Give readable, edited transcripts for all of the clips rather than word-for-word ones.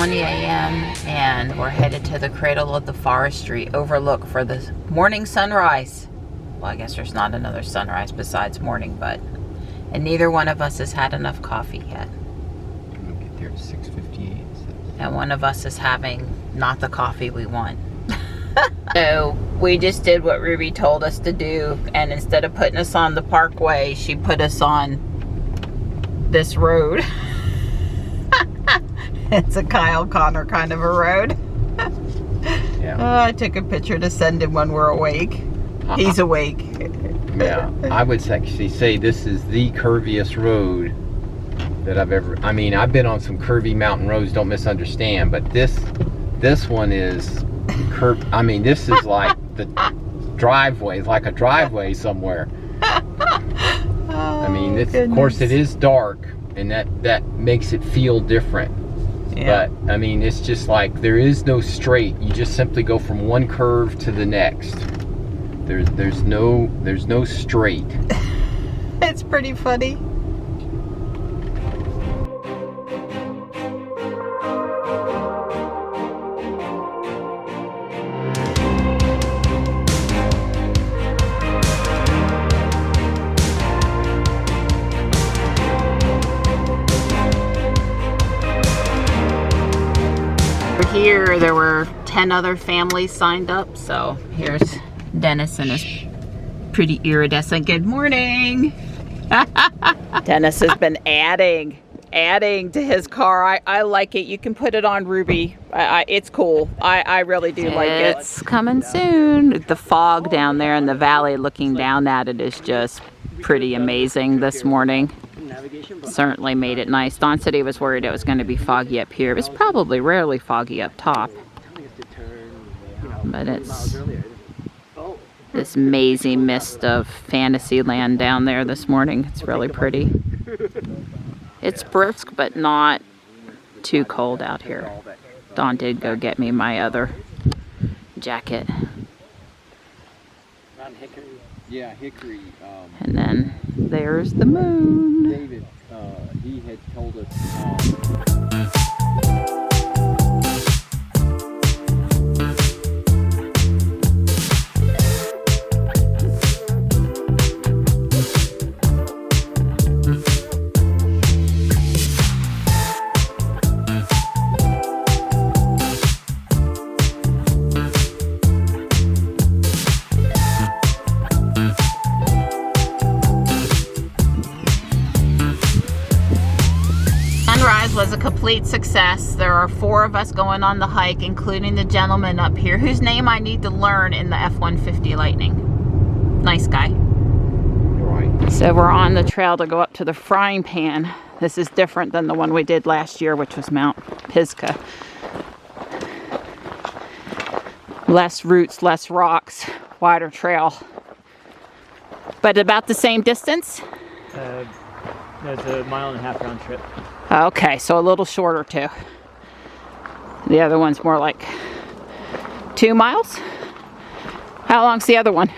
6:20 a.m. and we're headed to the Cradle of the Forestry overlook for the morning sunrise. Well, I guess there's not another sunrise besides morning, and neither one of us has had enough coffee yet. We'll get there at 6:58. And one of us is having not the coffee we want. So we just did what Ruby told us to do, and instead of putting us on the Parkway, she put us on this road. It's a Kyle Connor kind of a road. Yeah. I took a picture to send him when we're awake. He's awake. Yeah, I would actually say this is the curviest road that I've ever, I mean, I've been on some curvy mountain roads, don't misunderstand, but this one is curved. I mean, this is like the driveway, like a driveway somewhere. I mean, of course it is dark, and that makes it feel different. Yeah. But I mean, it's just like there is no straight. You just simply go from one curve to the next. There's no straight. It's pretty funny. Here there were 10 other families signed up, so here's Dennis and his pretty iridescent good morning. Dennis has been adding to his car. I like it. You can put it on Ruby. It's cool. I really do like it. It's coming soon. The fog down there in the valley looking down at it is just pretty amazing this morning. Certainly made it nice. Don said he was worried it was going to be foggy up here. It was probably rarely foggy up top. But it's this mazy mist of Fantasyland down there this morning. It's really pretty. It's brisk, but not too cold out here. Don did go get me my other jacket. Yeah, hickory. And then there's the moon. David, he had told us. Was a complete success. There are 4 of us going on the hike, including the gentleman up here whose name I need to learn in the F-150 Lightning. Nice guy. Right. So we're on the trail to go up to the Frying Pan. This is different than the one we did last year, which was Mount Pisgah. Less roots, less rocks, wider trail. But about the same distance? It's a 1.5 mile round trip. Okay, so a little shorter too. The other one's more like 2 miles? How long's the other one?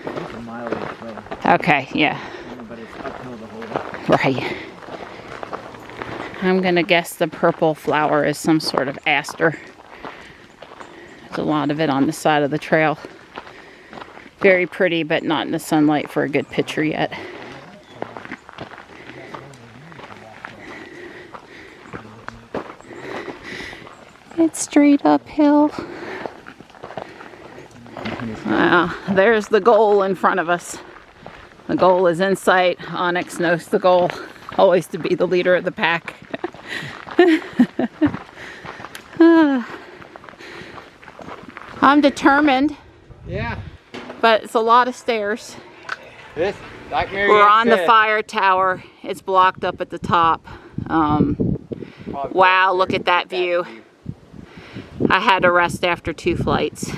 It's a mile each way. Okay, yeah. But it's uphill the whole way. Right. I'm gonna guess the purple flower is some sort of aster. There's a lot of it on the side of the trail. Very pretty, but not in the sunlight for a good picture yet. It's straight uphill. There's the goal in front of us. The goal is in sight. Onyx knows the goal. Always to be the leader of the pack. I'm determined. Yeah. But it's a lot of stairs. This, like Mary We're on said, the fire tower. It's blocked up at the top. Wow, look at that view. I had to rest after 2 flights.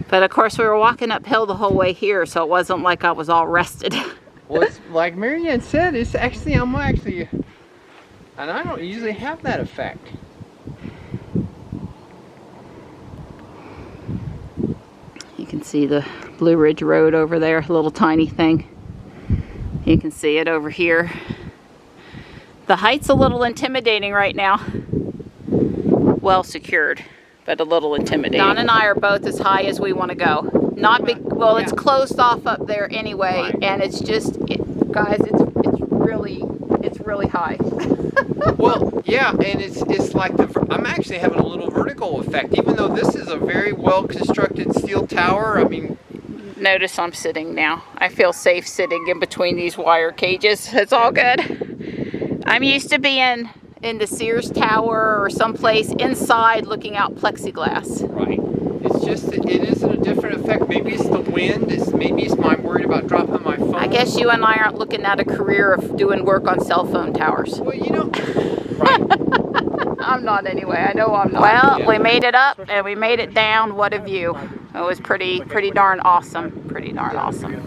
But of course we were walking uphill the whole way here, so it wasn't like I was all rested. Well, it's like Marianne said, it's actually, and I don't usually have that effect. You can see the Blue Ridge Road over there, a little tiny thing. You can see it over here. The height's a little intimidating right now. Well secured, but a little intimidating. Don and I are both as high as we want to go. Not big. Well, it's closed off up there anyway, and it's just, guys, it's really high. Well, yeah, and it's like I'm actually having a little vertical effect, even though this is a very well constructed steel tower. I mean, notice I'm sitting now. I feel safe sitting in between these wire cages. It's all good. I'm used to being in the Sears Tower or someplace inside looking out plexiglass. Right. It's just, it isn't a different effect. Maybe it's the wind. Maybe it's I'm worried about dropping my phone. I guess you and I aren't looking at a career of doing work on cell phone towers. Well, you know, right. I'm not anyway. I know I'm not. Well, we made it up and we made it down. What a view. It was pretty darn awesome. Pretty darn awesome.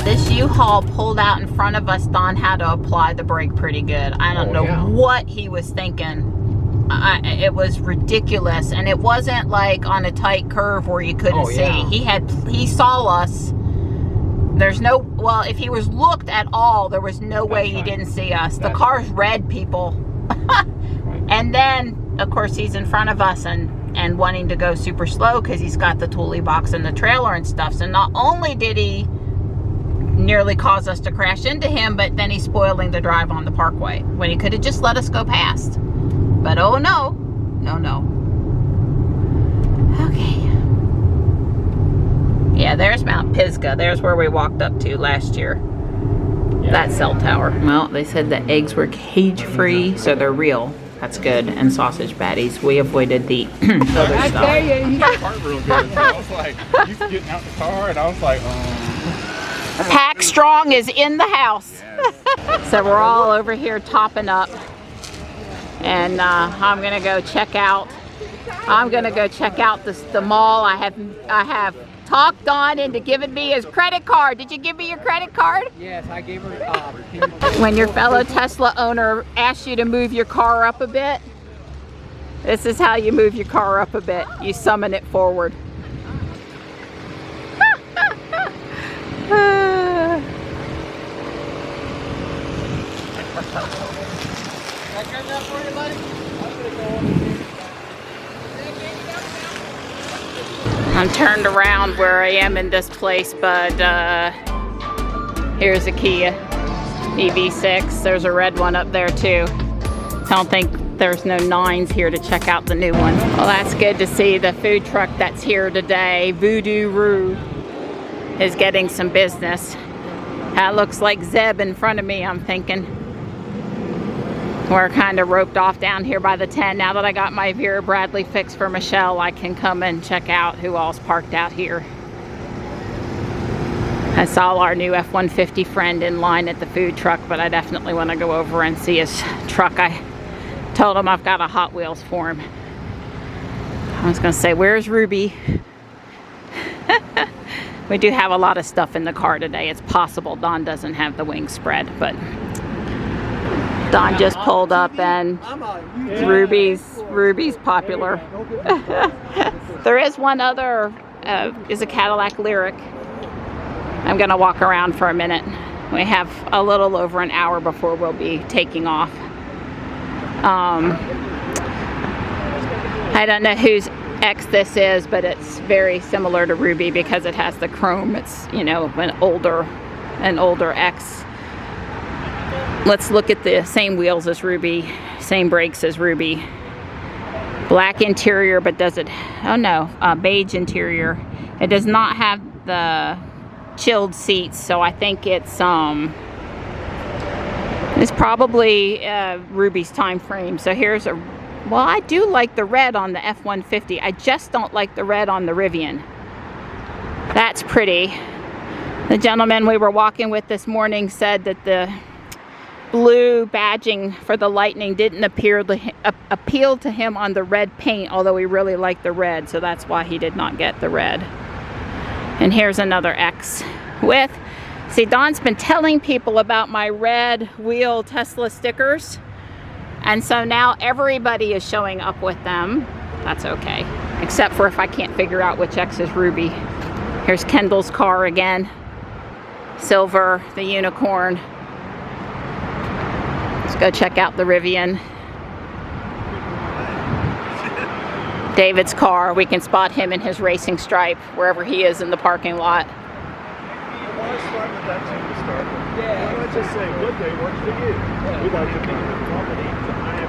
This U-Haul pulled out in front of us. Don had to apply the brake pretty good. I don't know what he was thinking. It was ridiculous, and it wasn't like on a tight curve where you couldn't see. He saw us. There's no, well, if he was looked at all, there was no way he didn't see us. The car's red, people. And then, of course, he's in front of us and wanting to go super slow because he's got the toolie box and the trailer and stuff. So not only did he nearly cause us to crash into him, but then he's spoiling the drive on the Parkway when he could have just let us go past. But oh no, no. Okay. Yeah, there's Mount Pisgah. There's where we walked up to last year. That cell tower. Well, they said the eggs were cage-free, so they're real. That's good. And sausage patties. We avoided the other stuff. I tell you, he got part real good. So I was like, he's getting out the car, and I was like, Pack Strong is in the house. Yes. So we're all over here topping up, and I'm gonna go check out. The mall. I have talked Don into giving me his credit card. Did you give me your credit card? Yes, I gave her. When your fellow Tesla owner asks you to move your car up a bit, this is how you move your car up a bit. You summon it forward. I'm turned around where I am in this place, but here's a Kia EV6. There's a red one up there too. I don't think there's no 9s here to check out the new one. Well, that's good to see. The food truck that's here today, Voodoo Roo, is getting some business. That looks like Zeb in front of me, I'm thinking. We're kind of roped off down here by the 10. Now that I got my Vera Bradley fix for Michelle, I can come and check out who all's parked out here. I saw our new F-150 friend in line at the food truck, but I definitely want to go over and see his truck. I told him I've got a Hot Wheels for him. I was going to say, where's Ruby? We do have a lot of stuff in the car today. It's possible Don doesn't have the wings spread, but Don just pulled up and Ruby's popular. There is one other, is a Cadillac Lyric. I'm gonna walk around for a minute. We have a little over an hour before we'll be taking off. I don't know whose X this is, but it's very similar to Ruby because it has the chrome. It's, you know, an older X. Let's look at the same wheels as Ruby, same brakes as Ruby. Black interior, but does it, oh no, beige interior. It does not have the chilled seats, so I think it's probably Ruby's time frame. So here's a, well, I do like the red on the F-150. I just don't like the red on the Rivian. That's pretty. The gentleman we were walking with this morning said that the blue badging for the Lightning didn't appeal to him on the red paint, although he really liked the red, so that's why he did not get the red. And here's another X with, see, Don's been telling people about my red wheel Tesla stickers, and so now everybody is showing up with them. That's okay, except for if I can't figure out which X is Ruby. Here's Kendall's car again, silver, the unicorn. Let's go check out the Rivian. David's car, we can spot him in his racing stripe wherever he is in the parking lot.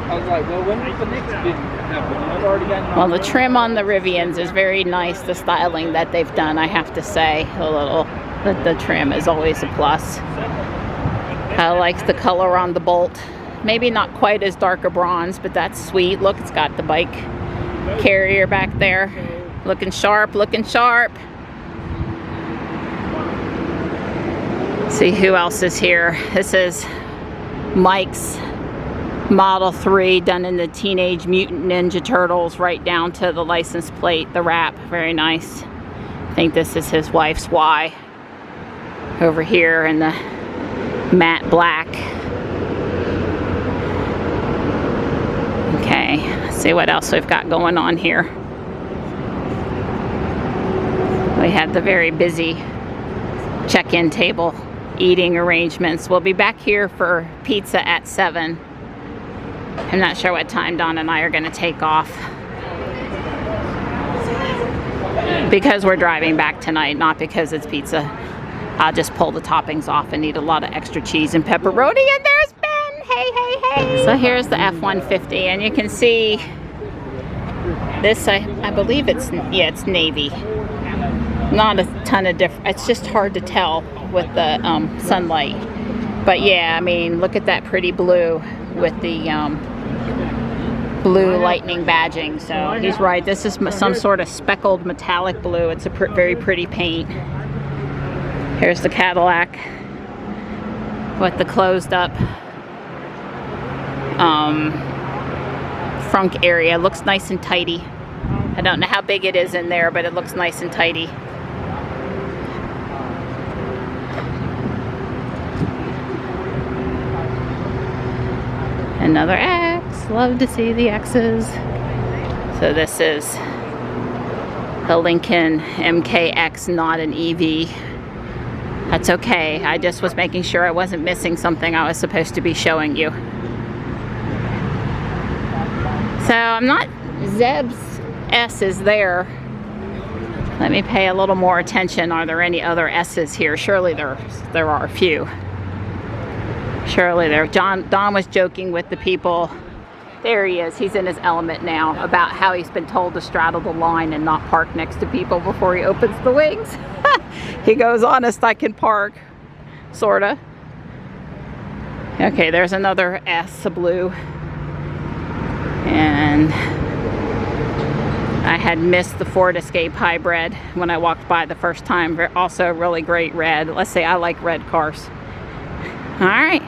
I was like, well, when is the next big happen? I've already gotten. Well, the trim on the Rivians is very nice, the styling that they've done, I have to say. The trim is always a plus. I like the color on the Bolt. Maybe not quite as dark a bronze, but that's sweet. Look, it's got the bike carrier back there. Looking sharp, looking sharp. See who else is here. This is Mike's Model 3 done in the Teenage Mutant Ninja Turtles, right down to the license plate, the wrap. Very nice. I think this is his wife's Y. Over here in the matte black. Okay, let's see what else we've got going on here. We have the very busy check-in table eating arrangements. We'll be back here for pizza at 7. I'm not sure what time Don and I are going to take off, because we're driving back tonight, not because it's pizza. I'll just pull the toppings off and eat a lot of extra cheese and pepperoni. And there's Ben! Hey, hey, hey! So here's the F-150, and you can see this, I believe it's navy. Not a ton of different, it's just hard to tell with the sunlight. But yeah, I mean, look at that pretty blue with the blue lightning badging. So he's right, this is some sort of speckled metallic blue. It's a very pretty paint. Here's the Cadillac with the closed up frunk area. Looks nice and tidy. I don't know how big it is in there, but it looks nice and tidy. Another X. Love to see the X's. So this is the Lincoln MKX, not an EV. That's okay. I just was making sure I wasn't missing something I was supposed to be showing you. So I'm not, Zeb's S is there. Let me pay a little more attention. Are there any other S's here? Surely there are a few. Surely there. Don was joking with the people. There he is. He's in his element now about how he's been told to straddle the line and not park next to people before he opens the wings. He goes, honest, I can park. Sorta. Okay, there's another S, a blue. And I had missed the Ford Escape Hybrid when I walked by the first time. Also a really great red. Let's say I like red cars. Alright.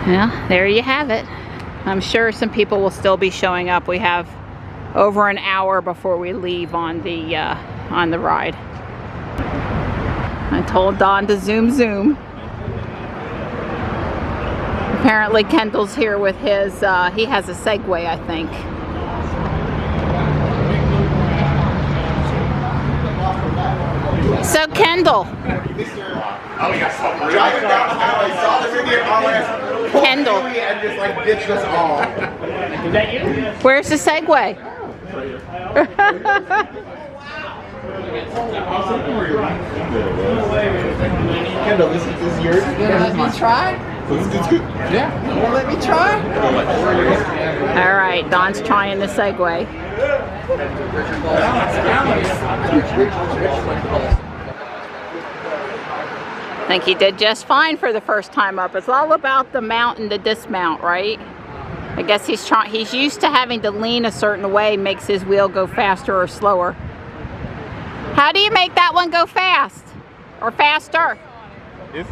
Well, there you have it. I'm sure some people will still be showing up. We have over an hour before we leave on the ride. I told Don to zoom. Apparently Kendall's here with his, he has a Segway, I think. So Kendall, Driving down the highway, saw the video on last Kendall, and just like ditched us all. Is that you? where's the Segway? Kendall, this is yours? Let me try? Yeah. Well, let me try. All right, Don's trying the Segway. I think he did just fine for the first time up. It's all about the mount and the dismount, right? I guess he's used to having to lean a certain way, makes his wheel go faster or slower. How do you make that one go fast or faster? It's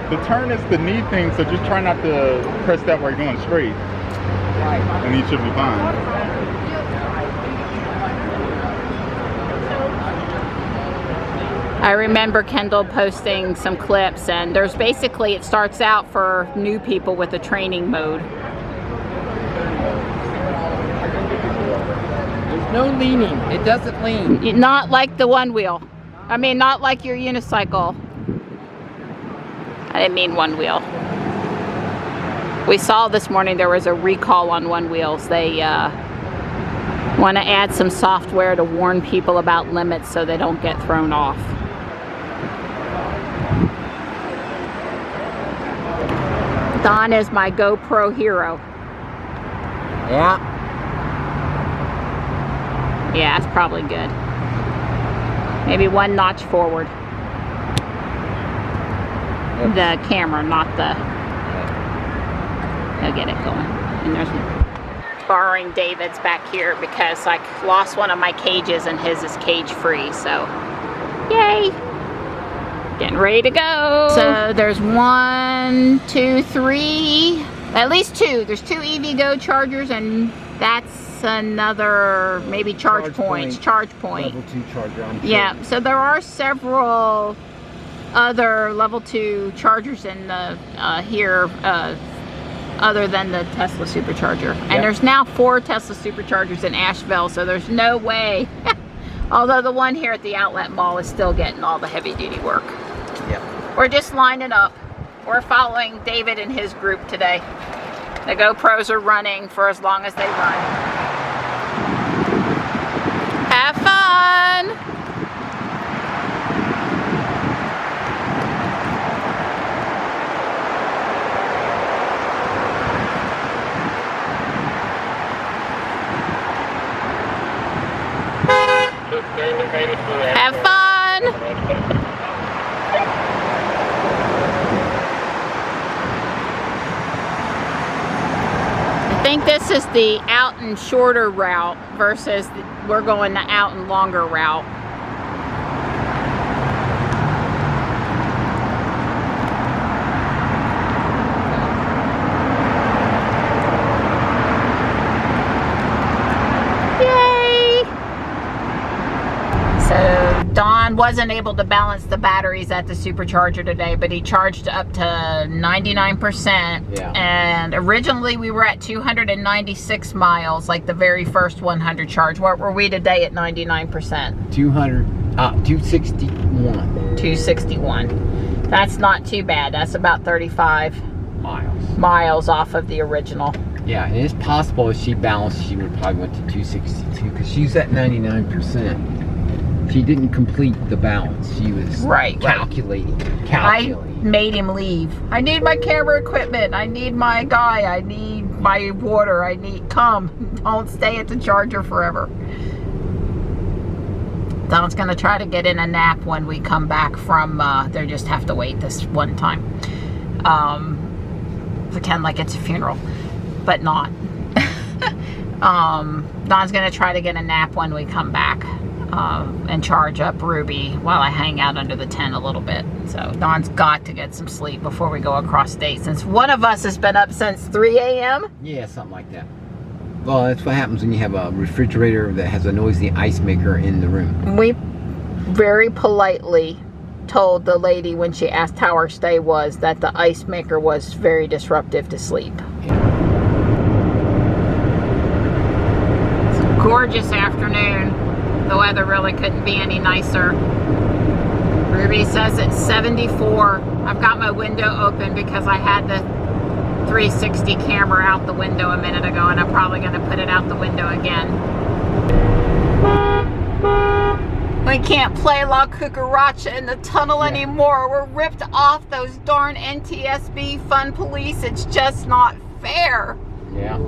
the turn is the knee thing, so just try not to press that while you're going straight. And you should be fine. I remember Kendall posting some clips, and there's basically, it starts out for new people with a training mode. There's no leaning. It doesn't lean. Not like the one wheel. I mean, not like your unicycle. I didn't mean one wheel. We saw this morning there was a recall on one wheels. They want to add some software to warn people about limits so they don't get thrown off. Don is my GoPro hero. Yeah. Yeah, it's probably good. Maybe one notch forward. The camera, not the... He'll get it going. And there's borrowing David's back here because I lost one of my cages and his is cage free, so yay! Getting ready to go. So there's 1, 2, 3, at least 2. There's 2 EVgo chargers, and that's another maybe charge points. Charge point. Level 2 charger. I'm sure. Yeah, so there are several other level 2 chargers in the here other than the Tesla supercharger. And there's now 4 Tesla superchargers in Asheville, so there's no way. Although the one here at the outlet mall is still getting all the heavy duty work. Yeah. We're just lining up. We're following David and his group today. The GoPros are running for as long as they run. Have fun! Have fun! I think this is the out and shorter route versus we're going the out and longer route. Don wasn't able to balance the batteries at the supercharger today, but he charged up to 99%. Yeah. And originally we were at 296 miles, like the very first 100 charge. What were we today at 99%? 261 261. That's not too bad. That's about 35 miles off of the original. Yeah, and it's possible if she balanced, she would probably went to 262 because she's at 99%. She didn't complete the balance. She was calculating. I made him leave. I need my camera equipment. I need my guy. I need my water. I need, don't stay at the charger forever. Don's gonna try to get in a nap when we come back from, they just have to wait this one time. Pretend like it's a funeral, but not. Don's gonna try to get a nap when we come back. And charge up Ruby while I hang out under the tent a little bit. So Don's got to get some sleep before we go across state, since one of us has been up since 3 a.m. Yeah, something like that. Well, that's what happens when you have a refrigerator that has a noisy ice maker in the room. We very politely told the lady when she asked how our stay was that the ice maker was very disruptive to sleep. Yeah. It's a gorgeous afternoon. The weather really couldn't be any nicer. Ruby says it's 74. I've got my window open because I had the 360 camera out the window a minute ago, and I'm probably going to put it out the window again. We can't play La Cucaracha in the tunnel anymore. We're ripped off those darn NTSB Fun Police. It's just not fair. Yeah.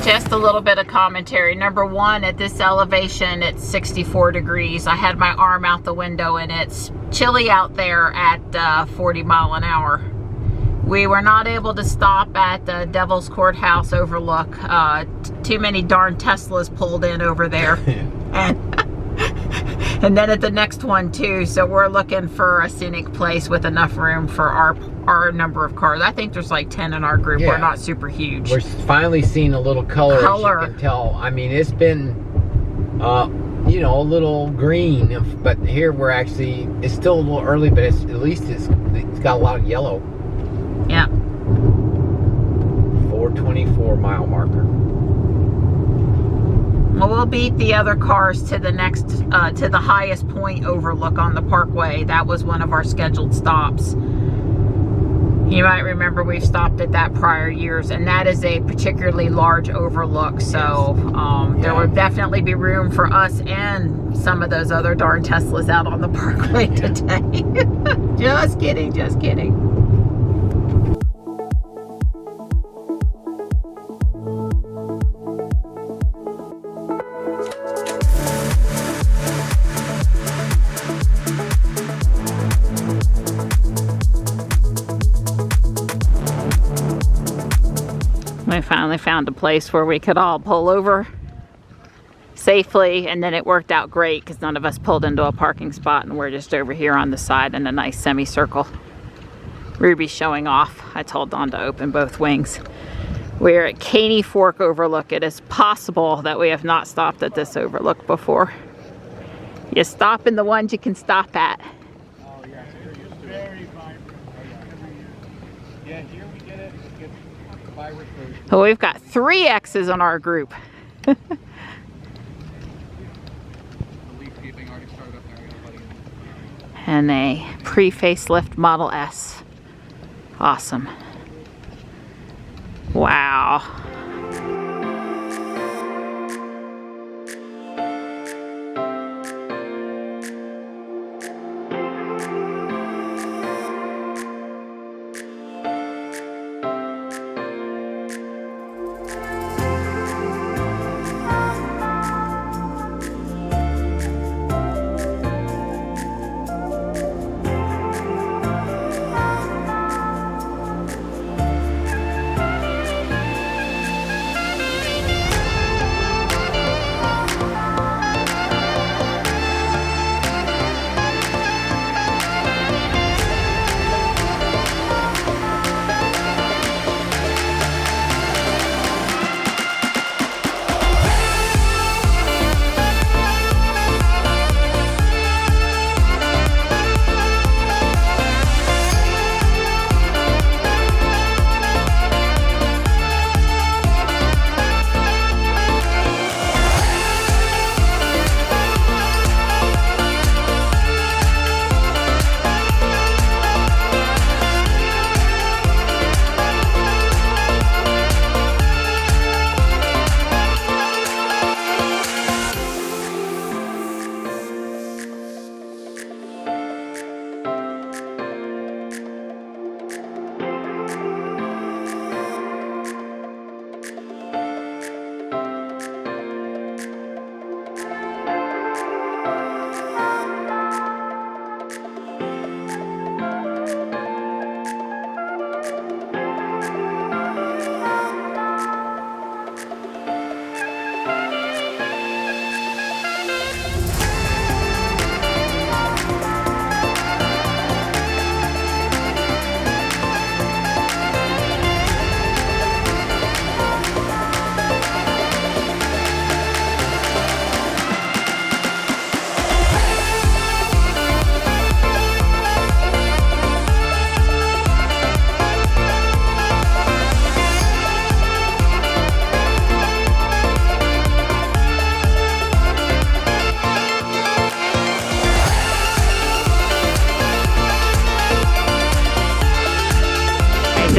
Just a little bit of commentary. Number one, at this elevation, it's 64 degrees. I had my arm out the window and it's chilly out there at 40 mile an hour. We were not able to stop at the Devil's Courthouse overlook. Too many darn Teslas pulled in over there. And then at the next one too. So we're looking for a scenic place with enough room for our number of cars. I think there's like 10 in our group. Yeah. We're not super huge. We're finally seeing a little color. As you can tell. I mean, it's been, you know, a little green, but here we're actually, it's still a little early, but it's, at least it's got a lot of yellow. Yeah. 424 mile marker. Well, we'll beat the other cars to the next, to the highest point overlook on the Parkway. That was one of our scheduled stops. You might remember we've stopped at that prior years, and that is a particularly large overlook. So there would definitely be room for us and some of those other darn Teslas out on the Parkway today. Just kidding, just kidding. We finally found a place where we could all pull over safely, and then it worked out great because none of us pulled into a parking spot, and we're just over here on the side in a nice semicircle. Ruby's showing off. I told Dawn to open both wings. We're at Caney Fork Overlook. It is possible that we have not stopped at this overlook before. You stop in the ones you can stop at. Oh yeah, it's very vibrant. Yeah, here we get it. It gets vibrant. Well, we've got 3 X's on our group. And a pre-facelift Model S. Awesome. Wow.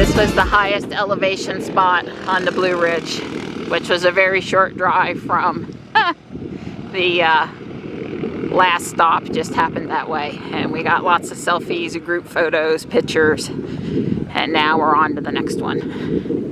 This was the highest elevation spot on the Blue Ridge, which was a very short drive from the last stop. Just happened that way. And we got lots of selfies, group photos, pictures, and now we're on to the next one.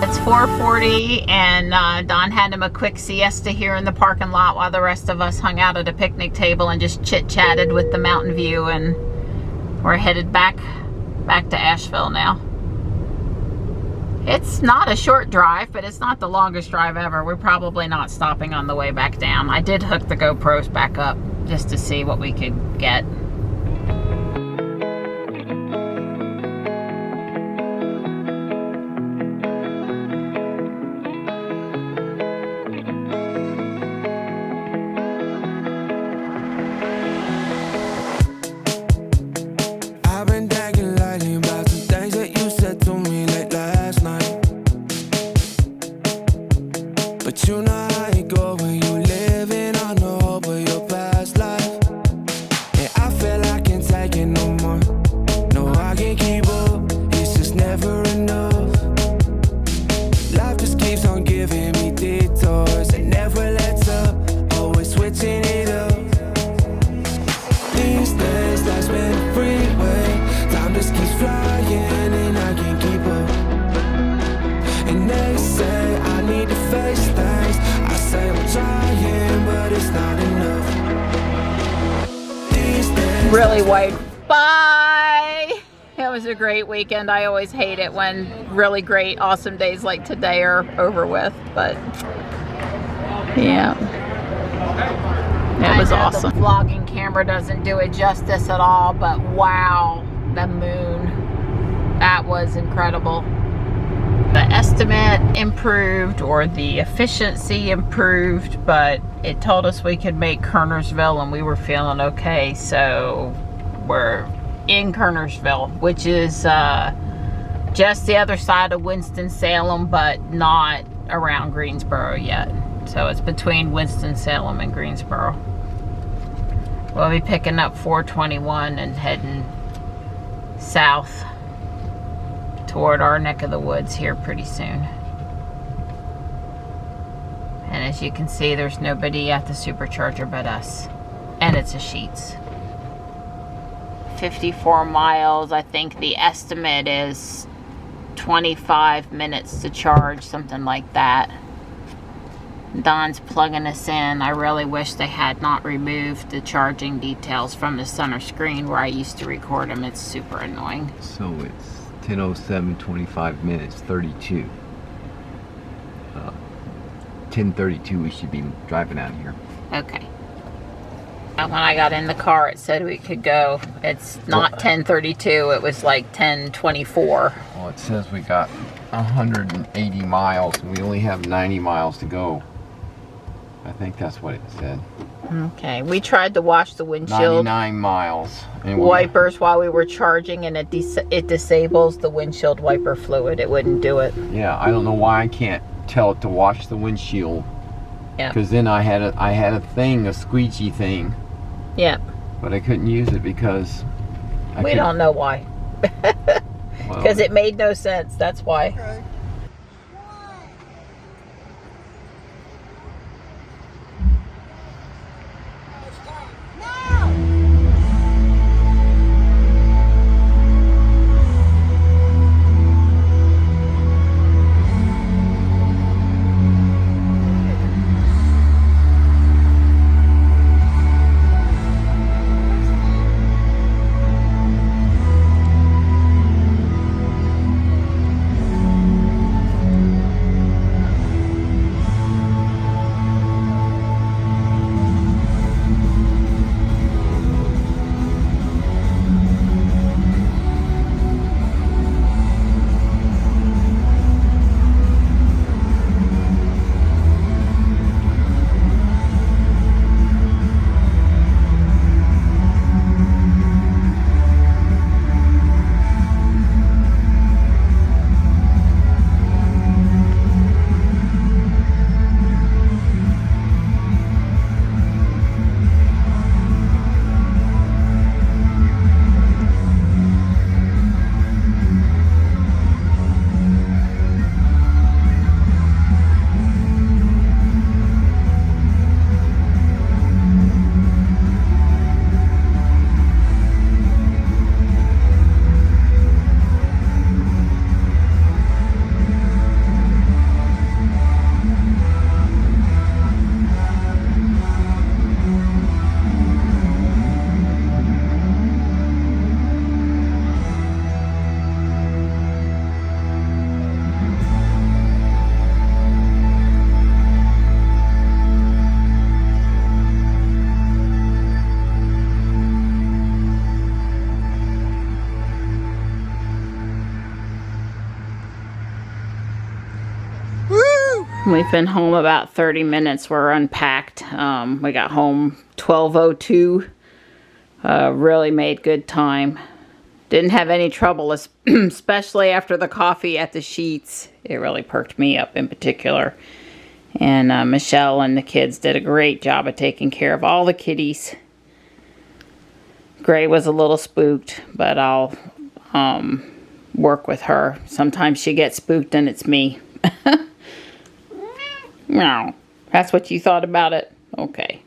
It's 4:40 and Don had him a quick siesta here in the parking lot while the rest of us hung out at a picnic table and just chit-chatted with the mountain view, and we're headed back to Asheville now. It's not a short drive, but it's not the longest drive ever. We're probably not stopping on the way back down. I did hook the GoPros back up just to see what we could get. Really white. Bye! It was a great weekend. I always hate it when really great, awesome days like today are over with, but yeah. It was awesome. The vlogging camera doesn't do it justice at all, but wow, the moon. That was incredible. The estimate improved, or the efficiency improved, but it told us we could make Kernersville and we were feeling okay. So we're in Kernersville, which is just the other side of Winston-Salem, but not around Greensboro yet. So it's between Winston-Salem and Greensboro. We'll be picking up 421 and heading south toward our neck of the woods here pretty soon. And as you can see, there's nobody at the supercharger but us. And it's a Sheetz. 54 miles. I think the estimate is 25 minutes to charge, something like that. Don's plugging us in. I really wish they had not removed the charging details from the center screen where I used to record them. It's super annoying. So it's 10:07, 25 minutes, 32. 10:32 we should be driving out of here. Okay. When I got in the car, it said we could go. It's not 10:32. It was like 10:24. Well, it says we got 180 miles and we only have 90 miles to go. I think that's what it said. Okay. We tried to wash the windshield 99 miles. And wipers while we were charging, and it disables the windshield wiper fluid. It wouldn't do it. Yeah, I don't know why I can't tell it to wash the windshield. Yeah. Because then I had a thing, a squeegee thing. Yep. But I couldn't use it because we don't know why. Because it made no sense. That's why. Okay. We've been home about 30 minutes. We're unpacked. We got home 12:02. Really made good time. Didn't have any trouble, especially after the coffee at the Sheets. It really perked me up in particular. And Michelle and the kids did a great job of taking care of all the kitties. Gray was a little spooked, but I'll work with her. Sometimes she gets spooked and it's me. Meow. That's what you thought about it? Okay.